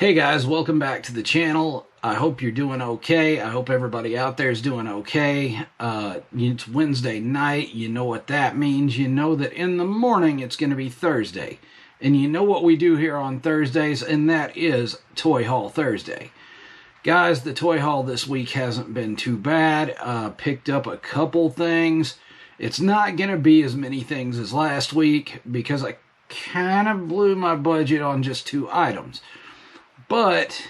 Hey guys, welcome back to the channel. I hope you're doing okay. I hope everybody out there is doing okay. It's Wednesday night. You know what that means. You know that in the morning it's going to be Thursday. And you know what we do here on Thursdays, and that is Toy Haul Thursday. Guys, the toy haul this week hasn't been too bad. Picked up a couple things. It's not going to be as many things as last week because I kind of blew my budget on just 2 items. But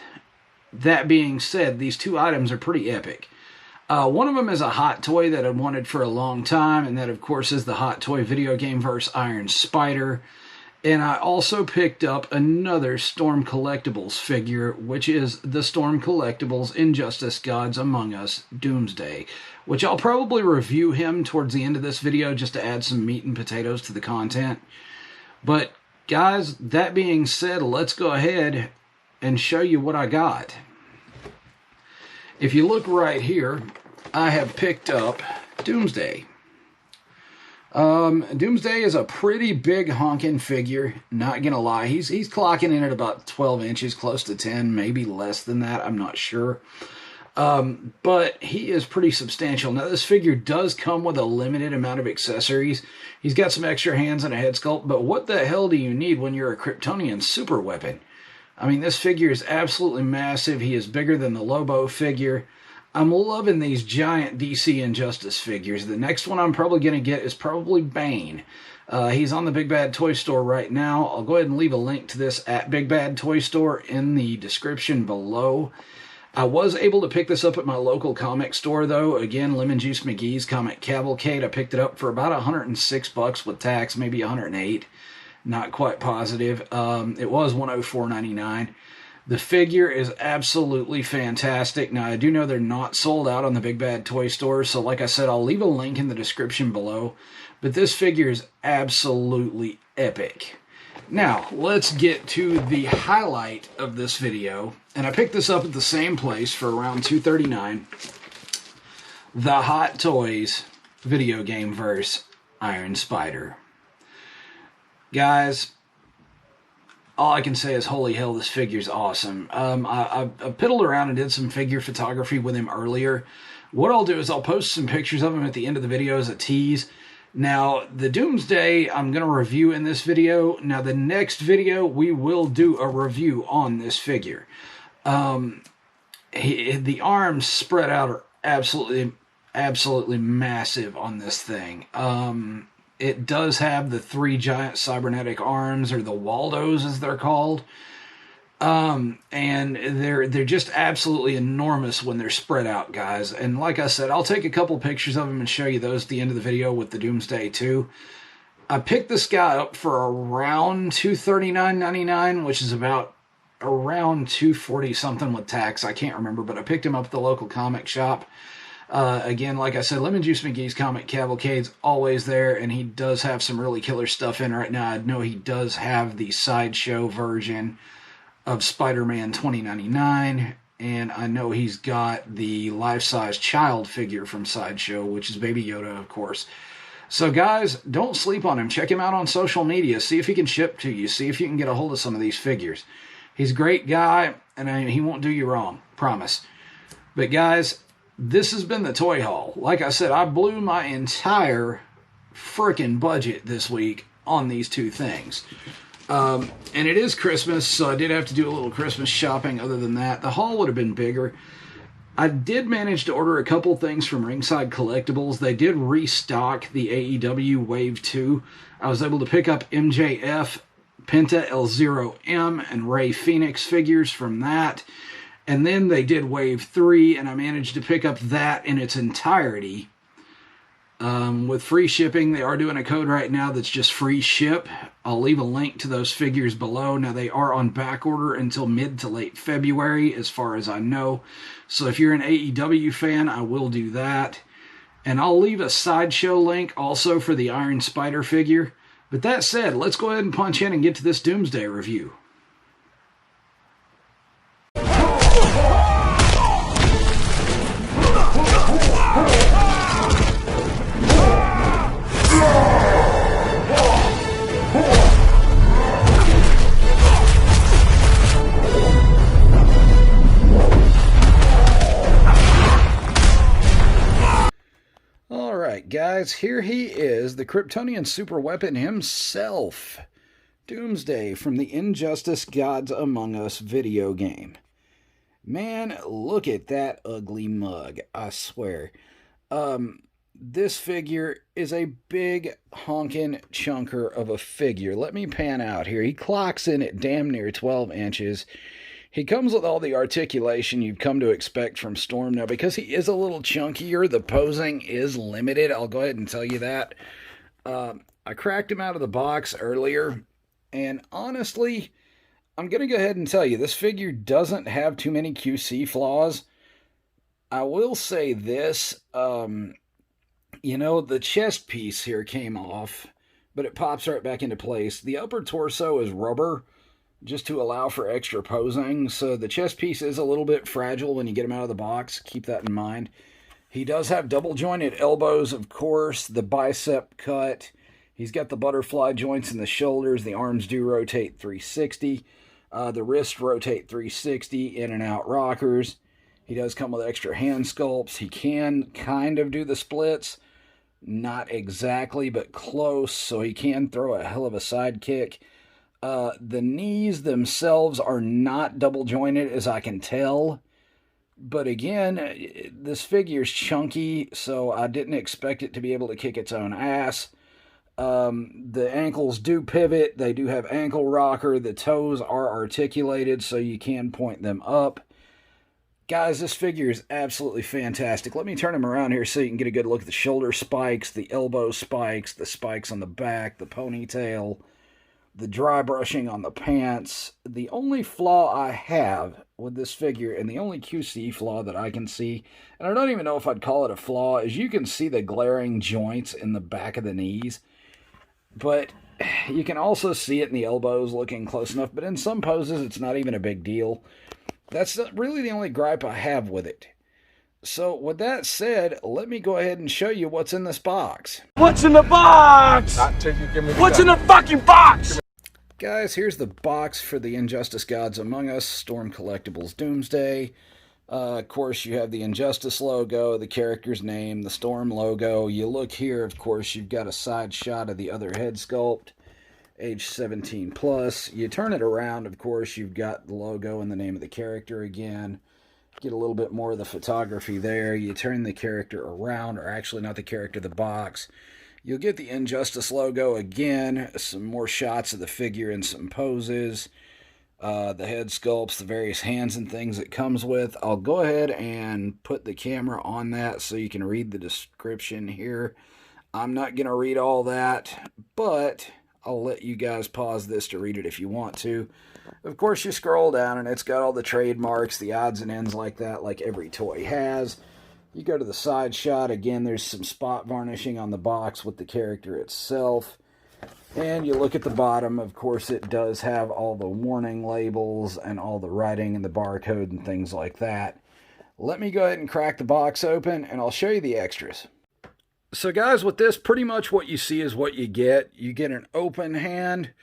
that being said, these 2 items are pretty epic. One of them is a hot toy that I've wanted for a long time, and that of course is the Hot Toy Video Game Verse Iron Spider. And I also picked up another Storm Collectibles figure, which is the Storm Collectibles Injustice Gods Among Us Doomsday, which I'll probably review him towards the end of this video just to add some meat and potatoes to the content. But guys, that being said, let's go ahead and show you what I got. If you look right here, I have picked up Doomsday. Doomsday is a pretty big honking figure, not gonna lie. He's clocking in at about 12 inches, close to 10, maybe less than that, I'm not sure. But he is pretty substantial. Now this figure does come with a limited amount of accessories. He's got some extra hands and a head sculpt, but what the hell do you need when you're a Kryptonian super weapon? I mean, this figure is absolutely massive. He is bigger than the Lobo figure. I'm loving these giant DC Injustice figures. The next one I'm probably going to get is probably Bane. He's on the Big Bad Toy Store right now. I'll go ahead and leave a link to this at Big Bad Toy Store in the description below. I was able to pick this up at my local comic store, though. Again, Lemon Juice McGee's Comic Cavalcade. I picked it up for about $106 with tax, maybe $108. Not quite positive. It was $104.99. The figure is absolutely fantastic. Now, I do know they're not sold out on the Big Bad Toy Store, so like I said, I'll leave a link in the description below. But this figure is absolutely epic. Now, let's get to the highlight of this video. And I picked this up at the same place for around $239. The Hot Toys Video Game Verse Iron Spider. Guys, all I can say is, holy hell, this figure's awesome. I piddled around and did some figure photography with him earlier. What I'll do is I'll post some pictures of him at the end of the video as a tease. Now, the Doomsday I'm going to review in this video. Now, the next video, we will do a review on this figure. The arms spread out are absolutely massive on this thing. It does have the 3 giant cybernetic arms, or the Waldos as they're called. And they're just absolutely enormous when they're spread out, guys. And like I said, I'll take a couple pictures of them and show you those at the end of the video with the Doomsday too. I picked this guy up for around $239.99, which is about around $240 something with tax. I can't remember, but I picked him up at the local comic shop. Again, like I said, Lemon Juice McGee's Comic Cavalcade's always there, and he does have some really killer stuff in right now. I know he does have the Sideshow version of Spider-Man 2099, and I know he's got the life-size child figure from Sideshow, which is Baby Yoda, of course. So guys, don't sleep on him. Check him out on social media. See if he can ship to you. See if you can get a hold of some of these figures. He's a great guy, and he won't do you wrong. Promise. But guys, this has been the Toy Haul. Like I said, I blew my entire freaking budget this week on these 2 things. And it is Christmas, so I did have to do a little Christmas shopping. Other than that, the haul would have been bigger. I did manage to order a couple things from Ringside Collectibles. They did restock the AEW Wave 2. I was able to pick up MJF, Penta L0M, and Ray Phoenix figures from that. And then they did Wave 3, and I managed to pick up that in its entirety. With free shipping, they are doing a code right now that's just free ship. I'll leave a link to those figures below. Now, they are on back order until mid to late February, as far as I know. So if you're an AEW fan, I will do that. And I'll leave a Sideshow link also for the Iron Spider figure. But that said, let's go ahead and punch in and get to this Doomsday review. guys, here he is, the Kryptonian super weapon himself. Doomsday from the Injustice Gods Among Us video game. Man, look at that ugly mug, I swear. This figure is a big honkin' chunker of a figure. Let me pan out here. He clocks in at damn near 12 inches. He comes with all the articulation you've come to expect from Storm. Now, because he is a little chunkier, the posing is limited. I'll go ahead and tell you that. I cracked him out of the box earlier, and honestly, I'm going to go ahead and tell you, this figure doesn't have too many QC flaws. I will say this, you know, the chest piece here came off, but it pops right back into place. The upper torso is rubber, just to allow for extra posing, so the chest piece is a little bit fragile when you get him out of the box. Keep that in mind. He does have double jointed elbows, of course, the bicep cut. He's got the butterfly joints in the shoulders. The arms do rotate 360. The wrists rotate 360, in and out rockers. He does come with extra hand sculpts. He can kind of do the splits. Not exactly, but close, so he can throw a hell of a side kick. The knees themselves are not double jointed, as I can tell. But again, this figure's chunky, so I didn't expect it to be able to kick its own ass. The ankles do pivot. They do have ankle rocker. The toes are articulated, so you can point them up. Guys, this figure is absolutely fantastic. Let me turn him around here so you can get a good look at the shoulder spikes, the elbow spikes, the spikes on the back, the ponytail, the dry brushing on the pants. The only flaw I have with this figure, and the only QC flaw that I can see, and I don't even know if I'd call it a flaw, is you can see the glaring joints in the back of the knees. But you can also see it in the elbows looking close enough, but in some poses it's not even a big deal. That's really the only gripe I have with it. So with that said, let me go ahead and show you what's in this box. What's in the box? What's in the fucking box? Guys, here's the box for the Injustice Gods Among Us, Storm Collectibles Doomsday. Of course, you have the Injustice logo, the character's name, the Storm logo. You look here, of course, you've got a side shot of the other head sculpt, age 17 plus. You turn it around, of course, you've got the logo and the name of the character again. Get a little bit more of the photography there. You turn the character around, or actually not the character, the box. You'll get the Injustice logo again, some more shots of the figure and some poses. The head sculpts, the various hands and things it comes with. I'll go ahead and put the camera on that so you can read the description here. I'm not going to read all that, but I'll let you guys pause this to read it if you want to. Of course, you scroll down and it's got all the trademarks, the odds and ends like that, like every toy has. You go to the side shot. Again, there's some spot varnishing on the box with the character itself. And you look at the bottom. Of course, it does have all the warning labels and all the writing and the barcode and things like that. Let me go ahead and crack the box open and I'll show you the extras. So guys, with this, pretty much what you see is what you get. You get an open hand,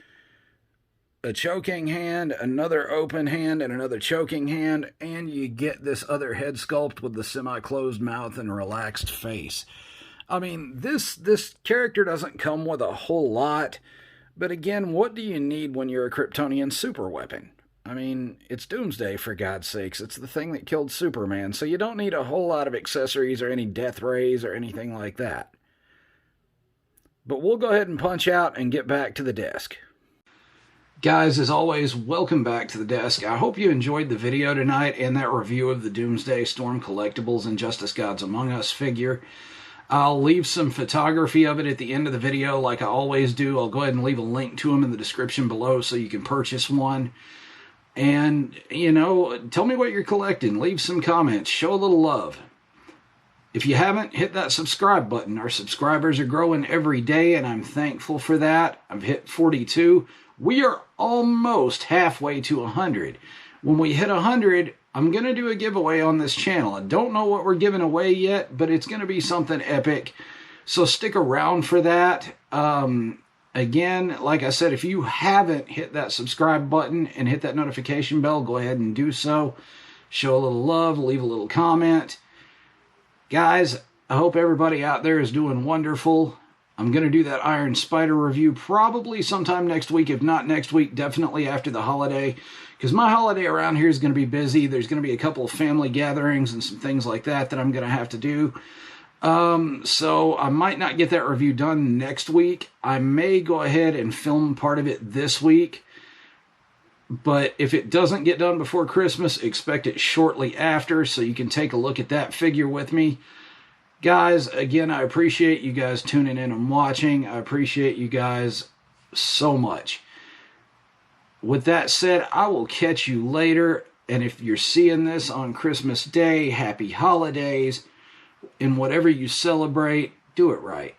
a choking hand, another open hand, and another choking hand, and you get this other head sculpt with the semi-closed mouth and relaxed face. I mean, this character doesn't come with a whole lot, but again, what do you need when you're a Kryptonian super weapon? I mean, it's Doomsday, for God's sakes. It's the thing that killed Superman, so you don't need a whole lot of accessories or any death rays or anything like that. But we'll go ahead and punch out and get back to the desk. Guys, as always, welcome back to the desk. I hope you enjoyed the video tonight and that review of the Doomsday Storm Collectibles Injustice Gods Among Us figure. I'll leave some photography of it at the end of the video like I always do. I'll go ahead and leave a link to them in the description below so you can purchase one. And, you know, tell me what you're collecting. Leave some comments. Show a little love. If you haven't, hit that subscribe button. Our subscribers are growing every day, and I'm thankful for that. I've hit 42. We are almost halfway to 100. When we hit 100, I'm going to do a giveaway on this channel. I don't know what we're giving away yet, but it's going to be something epic. So stick around for that. Again, like I said, if you haven't hit that subscribe button and hit that notification bell, go ahead and do so. Show a little love, leave a little comment. Guys, I hope everybody out there is doing wonderful. I'm going to do that Iron Spider review probably sometime next week. If not next week, definitely after the holiday. Because my holiday around here is going to be busy. There's going to be a couple of family gatherings and some things like that I'm going to have to do. So I might not get that review done next week. I may go ahead and film part of it this week. But if it doesn't get done before Christmas, expect it shortly after, so you can take a look at that figure with me. Guys, again, I appreciate you guys tuning in and watching. I appreciate you guys so much. With that said, I will catch you later. And if you're seeing this on Christmas Day, happy holidays. In whatever you celebrate, do it right.